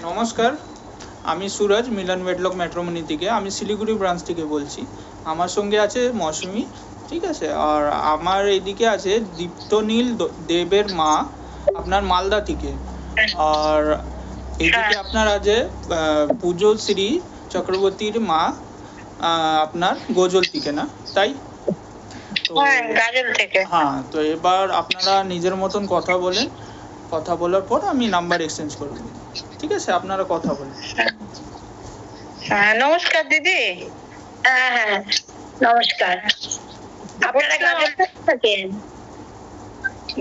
নমস্কার, আমি সুরজ মিলন ওয়েডলক ম্যাট্রিমনি থেকে। আমি শিলিগুড়ি ব্রাঞ্চ থেকে বলছি। আমার সঙ্গে আছে মৌসুমি, ঠিক আছে। আর আমার এইদিকে আছে দীপ্তনীল দেবের মা, আপনার মালদা থেকে। আর এইদিকে আপনার আছে পূজশ্রী চক্রবর্তীর মা, আপনার গোজল থেকে, না তাই? হ্যাঁ, তো এবার আপনারা নিজের মতন কথা বলেন। কথা বলার পর আমি নাম্বার এক্সচেঞ্জ করব, ঠিক আছে? আপনারা কথা বলেন। হ্যাঁ, নমস্কার দিদি। হ্যাঁ, নমস্কার। আপনারা গাজল থাকেন?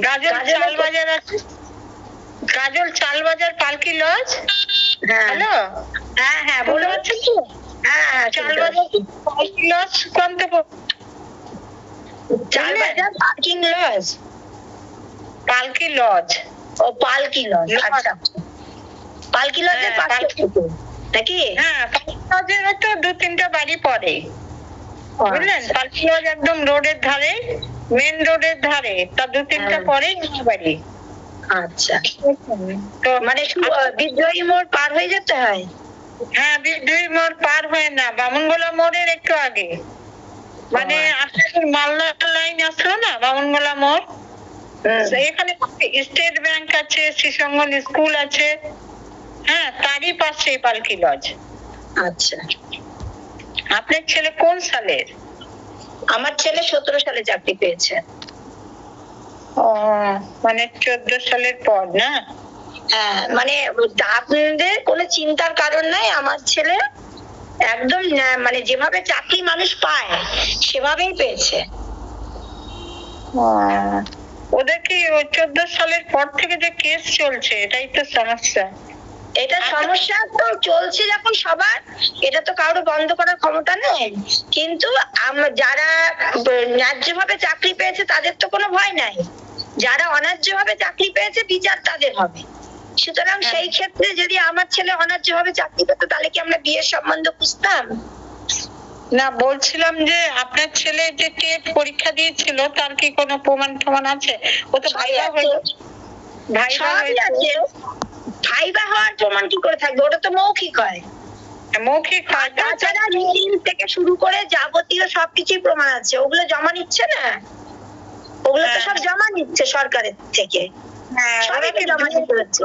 গাজল চাল বাজার আছে, গাজল চাল বাজার পালকি লজ। হ্যালো, হ্যাঁ বলে পাচ্ছেন তো? হ্যাঁ, চাল বাজার পালকি লজ কোনটা? চাল বাজার পার্কিং লজ, পালকি লজ। ও পালকি লজ, আচ্ছা। পালকি লজের পাশে নাকি? হ্যাঁ, পালকি লজের তো 2-3টা বাড়ি পরে, বুঝলেন? পালকি লজ একদম রোডের ধারে, মেন রোডের ধারে, তার 2-3টা পরে বাড়ি। আচ্ছা, তো মানে বিদ্রোহী মোড় পার হয়ে যেতে হয়? হ্যাঁ, বিদ্রোহী মোড় পার হয়ে না, বামুনগোলা মোড়ের একটু আগে, মানে আপনাদের মালদা লাইন আসলো না, বামুনগোলা মোড়, এখানে স্টেট ব্যাংক আছে, শ্রীসঙ্গন স্কুল আছে, হ্যাঁ, তারই পাশে পালকি লজ। আচ্ছা, আপনার ছেলে কোন সালের? আমার ছেলে 17 সালে চাকরি পেয়েছে। ও, মানে 14 সালের পর, না? মানে আপনাদের কোনো চিন্তার কারণ নাই, আমার ছেলে একদম মানে যেভাবে চাকরি মানুষ পায় সেভাবেই পেয়েছে। ওদের কি 14 সালের পর থেকে যে কেস চলছে, এটাই তো সমস্যা। এটা সমস্যা তো চলছে যখন সবার, এটা তো কারো বন্ধ করার ক্ষমতা নেই। কিন্তু যারা ন্যায্যভাবে চাকরি পেয়েছে তাদের তো কোনো ভয় নাই, যারা অন্যায্যভাবে চাকরি পেয়েছে বিচার তাদের হবে। সুতরাং সেই ক্ষেত্রে যদি আমার ছেলে অন্যায্যভাবে চাকরি পেত তাহলে কি আমরা বিয়ের সম্বন্ধ খুঁজতাম? না, বলছিলাম যে আপনার ছেলে যে টেট পরীক্ষা দিয়েছিল তার কি কোনো প্রমাণ আছে? ও তো ভাইবা হওয়ার প্রমাণ কি করে থাকবে? ওটা তো মৌখিক হয়। মৌখিক হয়, তাছাড়া রিডিং থেকে শুরু করে যাবতীয় সবকিছুই প্রমাণ আছে। ওগুলো জমা নিচ্ছে না, ওগুলো তো সব জমা নিচ্ছে সরকারের থেকে। হ্যাঁ, সবাইকে জমা নিতে হচ্ছে।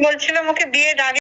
বলছিলাম ওকে বিয়ের আগে